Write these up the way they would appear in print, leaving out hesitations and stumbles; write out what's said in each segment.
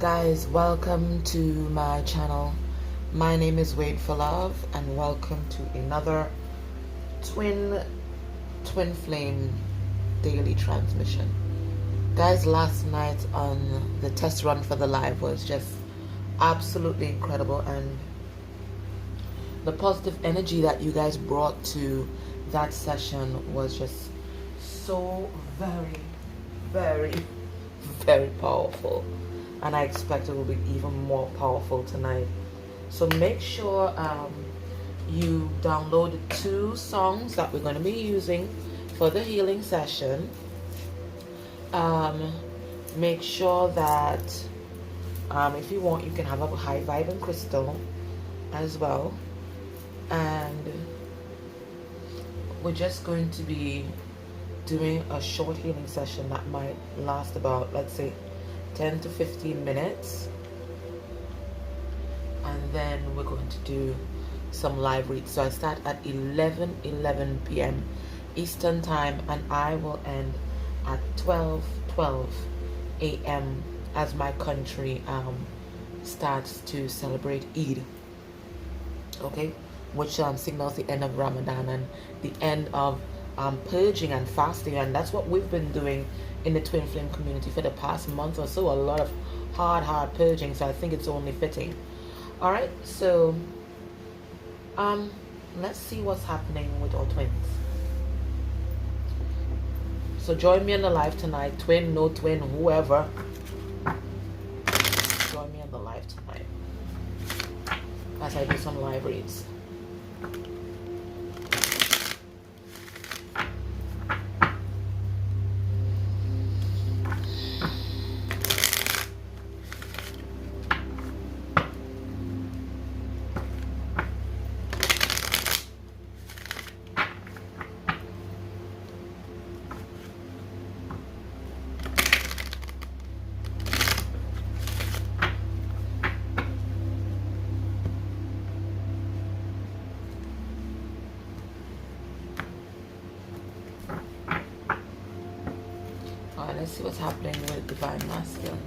Guys, welcome to my channel. My name is Wade for Love, and welcome to another twin flame daily transmission. Guys, last night on the test run for the live was just absolutely incredible, and the positive energy that you guys brought to that session was just so very powerful, and I expect it will be even more powerful tonight. So make sure you download the 2 songs that we're going to be using for the healing session. Make sure that if you want, you can have a high vibing crystal as well, and we're just going to be doing a short healing session that might last about, let's say, 10 to 15 minutes, and then we're going to do some live reads. So I start at 11 p.m. Eastern time, and I will end at 12 a.m. as my country starts to celebrate Eid, okay, which signals the end of Ramadan and the end of purging and fasting. And that's what we've been doing in the twin flame community for the past month or so, a lot of hard purging. So I think it's only fitting. All right, so let's see what's happening with our twins. So join me on the live tonight, twin, no twin, whoever, join me on the live tonight as I do some live reads. Let's see what's happening with Divine Masculine.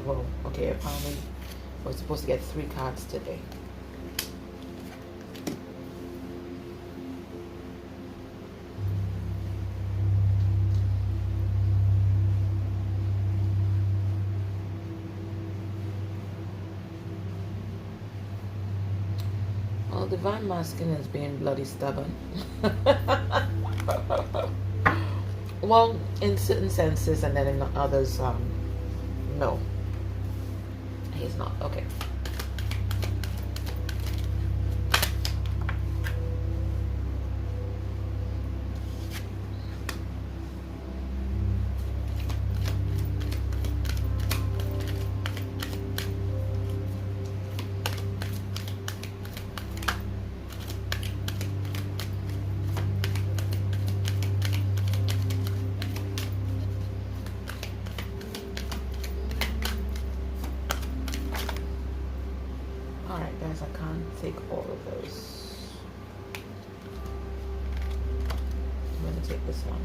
Whoa, okay, apparently we're supposed to get 3 cards today. Well, Divine Masculine is being bloody stubborn. Well, in certain senses, and then in others, no. He's not. Okay. Alright guys, I can't take all of those. I'm going to take this one.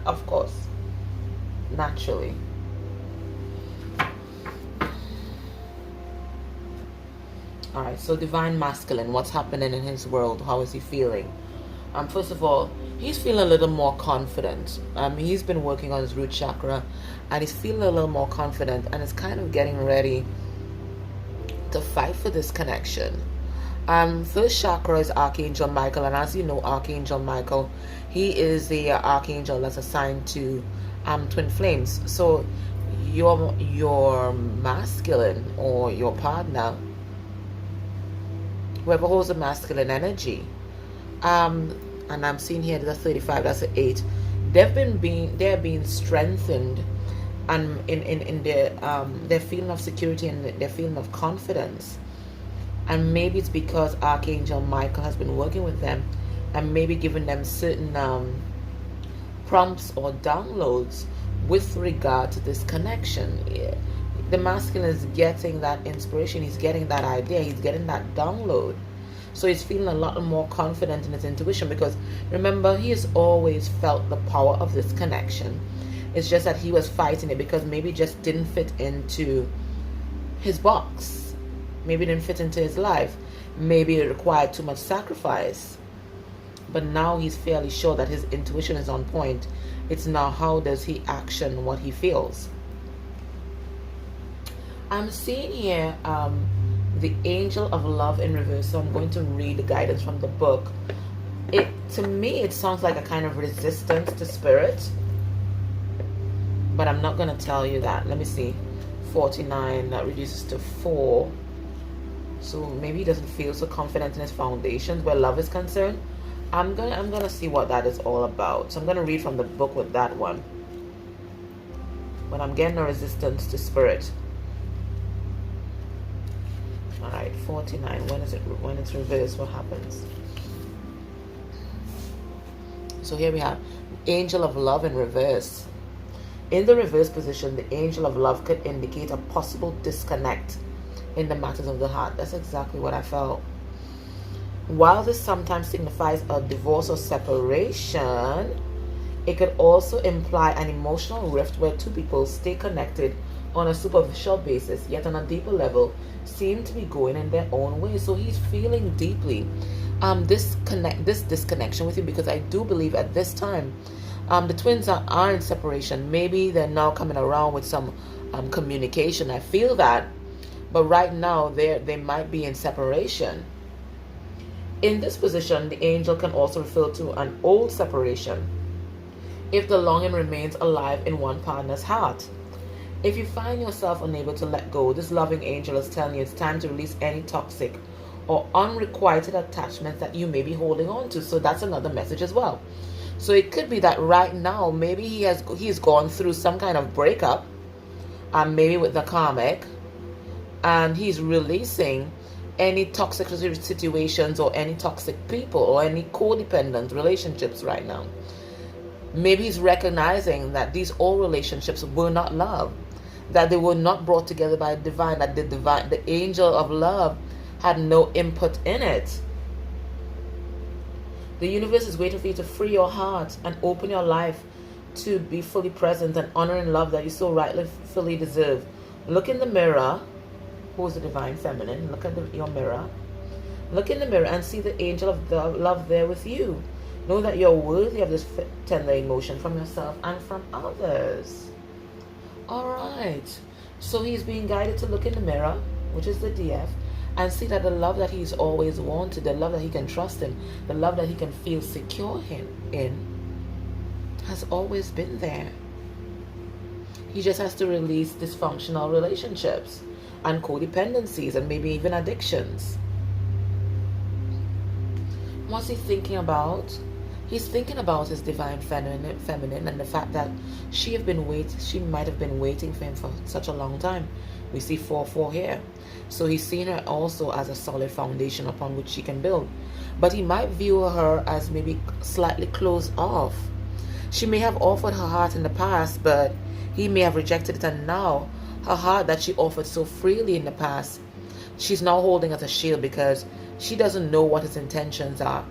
Of course, naturally. All right, so Divine Masculine, what's happening in his world? How is he feeling? First of all, he's feeling a little more confident. He's been working on his root chakra, and he's feeling a little more confident, and is kind of getting ready to fight for this connection. First chakra is Archangel Michael, and as you know, Archangel Michael, he is the archangel that's assigned to twin flames. So your masculine or your partner, whoever holds the masculine energy, and I'm seeing here that's 35, that's an 8. They're being strengthened, and in their feeling of security and their feeling of confidence. And maybe it's because Archangel Michael has been working with them and maybe giving them certain prompts or downloads with regard to this connection. The masculine is getting that inspiration, he's getting that idea, he's getting that download. So he's feeling a lot more confident in his intuition, because remember, he has always felt the power of this connection. It's just that he was fighting it because maybe it just didn't fit into his box. Maybe it didn't fit into his life. Maybe it required too much sacrifice. But now he's fairly sure that his intuition is on point. It's now how does he action what he feels. I'm seeing here the Angel of Love in reverse. So I'm going to read the guidance from the book. To me, it sounds like a kind of resistance to spirit. But I'm not going to tell you that. Let me see. 49, that reduces to 4. So maybe he doesn't feel so confident in his foundations where love is concerned. I'm gonna see what that is all about. So I'm gonna read from the book with that one. But I'm getting a resistance to spirit. Alright, 49. When it's reversed, what happens? So here we have Angel of Love in reverse. In the reverse position, the Angel of Love could indicate a possible disconnect in the matters of the heart. That's exactly what I felt. While this sometimes signifies a divorce or separation, it could also imply an emotional rift where two people stay connected on a superficial basis, yet on a deeper level seem to be going in their own way. So he's feeling deeply this disconnection with you, because I do believe at this time the twins are in separation. Maybe they're now coming around with some communication. I feel that. But right now, they might be in separation. In this position, the angel can also refer to an old separation if the longing remains alive in one partner's heart. If you find yourself unable to let go, this loving angel is telling you it's time to release any toxic or unrequited attachments that you may be holding on to. So that's another message as well. So it could be that right now, maybe he's gone through some kind of breakup, maybe with the karmic, and he's releasing any toxic situations or any toxic people or any codependent relationships right now. Maybe he's recognizing that these old relationships were not love, that they were not brought together by divine, that the angel of love had no input in it. The universe is waiting for you to free your heart and open your life to be fully present and honoring love that you so rightfully deserve. Look in the mirror. Who's the divine feminine? Look at your mirror. Look in the mirror and see the angel of the love there with you. Know that you're worthy of this tender emotion from yourself and from others. Alright. So he's being guided to look in the mirror, which is the DF, and see that the love that he's always wanted, the love that he can trust in, the love that he can feel secure in, has always been there. He just has to release dysfunctional relationships and codependencies and maybe even addictions. What's he thinking about? He's thinking about his divine feminine and the fact that she might have been waiting for him for such a long time. We see 4-4 here. So he's seen her also as a solid foundation upon which she can build. But he might view her as maybe slightly closed off. She may have offered her heart in the past, but he may have rejected it, and now her heart that she offered so freely in the past, she's now holding as a shield because she doesn't know what his intentions are.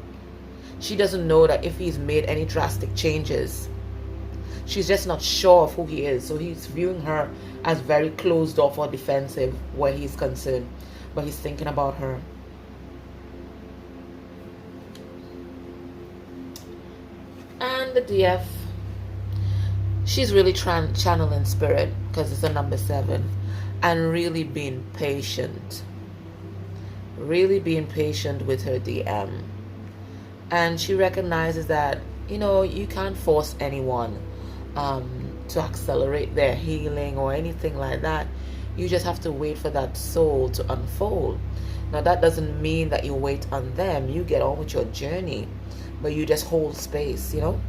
She doesn't know that if he's made any drastic changes. She's just not sure of who he is. So he's viewing her as very closed off or defensive where he's concerned. But he's thinking about her. And the DF, she's really channeling spirit because it's a number 7. And really being patient. Really being patient with her DM. And she recognizes that, you can't force anyone to accelerate their healing or anything like that. You just have to wait for that soul to unfold. Now, that doesn't mean that you wait on them. You get on with your journey, but you just hold space, you know.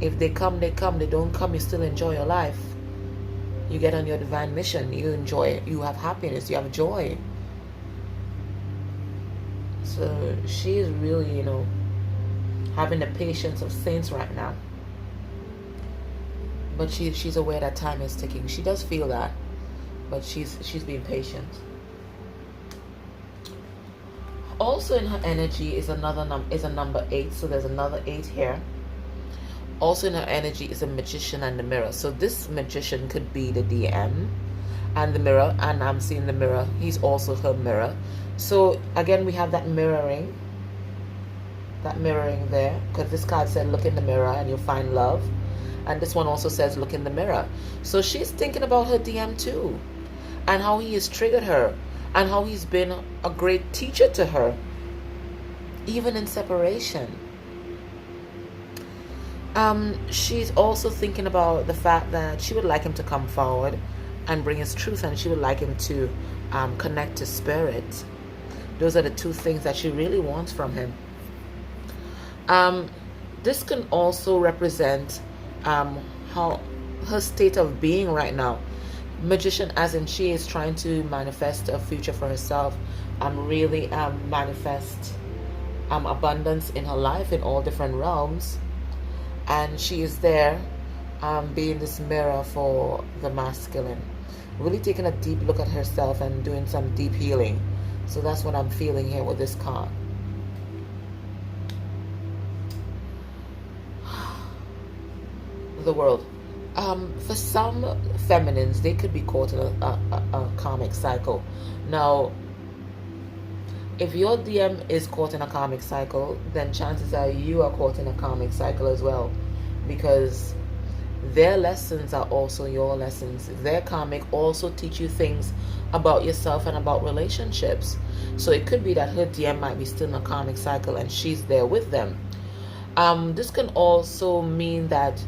If they come, they come. They don't come, you still enjoy your life. You get on your divine mission. You enjoy it. You have happiness. You have joy. So she is really, you know, having the patience of saints right now. But she's aware that time is ticking. She does feel that, but she's being patient. Also in her energy is a number 8. So there's another 8 here. Also in her energy is a magician and the mirror. So this magician could be the DM and the mirror, and I'm seeing the mirror. He's also her mirror. So again, we have that mirroring there, because this card said look in the mirror and you'll find love, and this one also says look in the mirror. So she's thinking about her DM too, and how he has triggered her, and how he's been a great teacher to her, even in separation. She's also thinking about the fact that she would like him to come forward and bring his truth, and she would like him to connect to spirit. Those are the two things that she really wants from him. This can also represent how her state of being right now. Magician, as in she is trying to manifest a future for herself, really manifest abundance in her life in all different realms. And she is there being this mirror for the masculine, really taking a deep look at herself and doing some deep healing. So that's what I'm feeling here with this card. The world. For some feminines, they could be caught in a karmic cycle. Now, if your DM is caught in a karmic cycle, then chances are you are caught in a karmic cycle as well, because their lessons are also your lessons. Their karmic also teach you things about yourself and about relationships. So it could be that her DM might be still in a karmic cycle and she's there with them. This can also mean that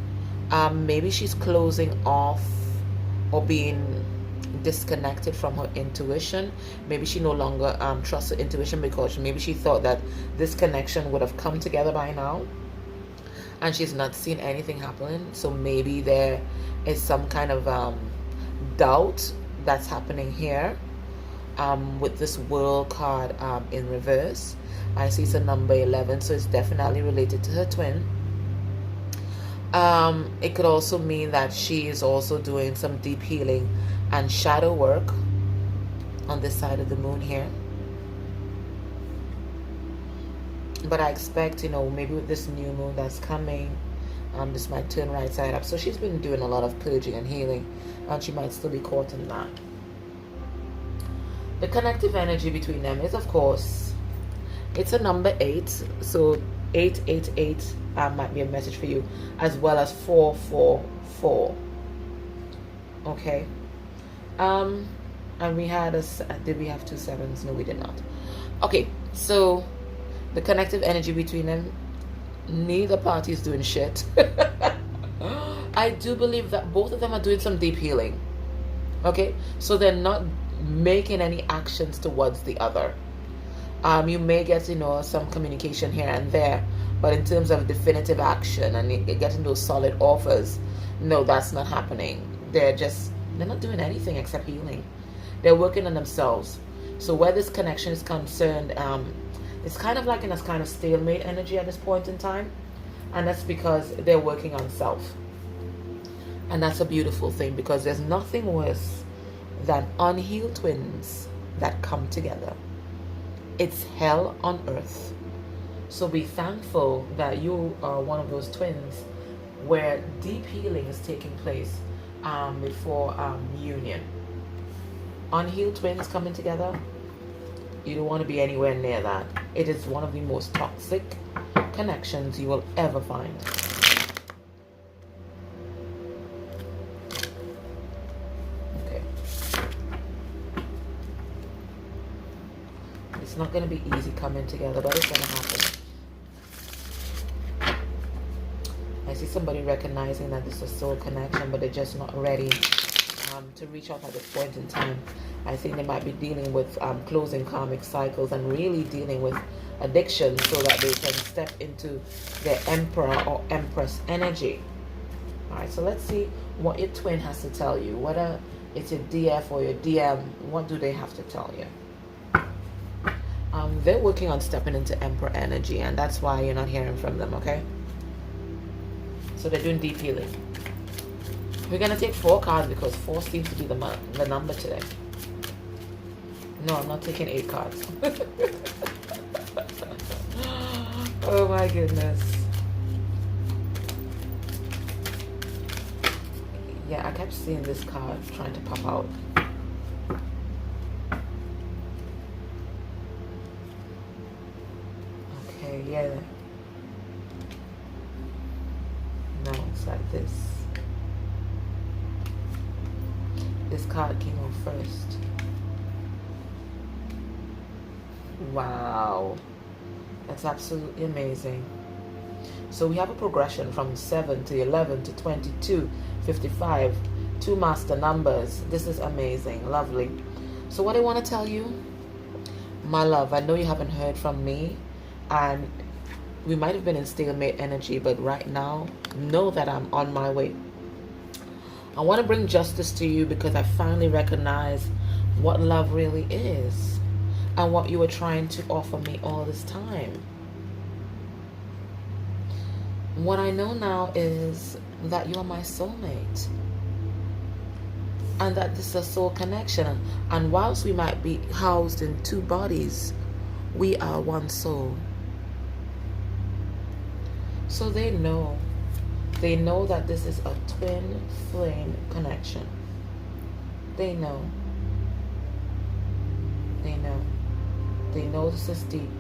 maybe she's closing off or being disconnected from her intuition. Maybe she no longer trusts her intuition, because maybe she thought that this connection would have come together by now, and she's not seen anything happening. So maybe there is some kind of doubt that's happening here with this world card in reverse. I see it's a number 11, so it's definitely related to her twin. It could also mean that she is also doing some deep healing and shadow work on this side of the moon here. But I expect, you know, maybe with this new moon that's coming, this might turn right side up. So she's been doing a lot of purging and healing, and she might still be caught in that. The connective energy between them is, of course, it's a number 8. So 888 might be a message for you, as well as 444. Okay. And we had did we have 2 7s? No, we did not. Okay, so the connective energy between them, neither party is doing shit. I do believe that both of them are doing some deep healing. Okay, so they're not making any actions towards the other. You may get, you know, some communication here and there, but in terms of definitive action and getting those solid offers, no, that's not happening. They're not doing anything except healing. They're working on themselves. So where this connection is concerned, it's kind of like in a kind of stalemate energy at this point in time, and that's because they're working on self. And that's a beautiful thing, because there's nothing worse than unhealed twins that come together. It's hell on earth. So be thankful that you are one of those twins where deep healing is taking place before union. Unhealed twins coming together, you don't want to be anywhere near that. It is one of the most toxic connections you will ever find. Okay. It's not going to be easy coming together, but it's going to happen. I see somebody recognizing that this is a soul connection, but they're just not ready to reach out at this point in time. I think they might be dealing with closing karmic cycles and really dealing with addiction so that they can step into their emperor or empress energy. All right, so let's see what your twin has to tell you. Whether it's your DF or your DM, what do they have to tell you? They're working on stepping into emperor energy, and that's why you're not hearing from them, okay? So they're doing deep healing. We're going to take 4 cards because 4 seems to be the number today. No, I'm not taking 8 cards. Oh my goodness. Yeah, I kept seeing this card trying to pop out. Okay, yeah. No, it's like this. This card came out first. Wow. That's absolutely amazing. So we have a progression from 7 to 11 to 22, 55, 2 master numbers. This is amazing. Lovely. So what I want to tell you, my love, I know you haven't heard from me, and we might have been in stalemate energy, but right now, know that I'm on my way. I want to bring justice to you because I finally recognize what love really is and what you were trying to offer me all this time. What I know now is that you're my soulmate and that this is a soul connection. And whilst we might be housed in 2 bodies, we are one soul. So they know that this is a twin flame connection. They know this is deep,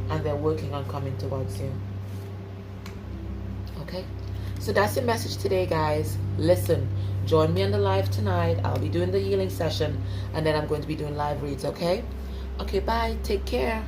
and they're working on coming towards you. Okay, so that's the message today, guys. Listen, join me on the live tonight. I'll be doing the healing session, and then I'm going to be doing live reads. Okay, bye, take care.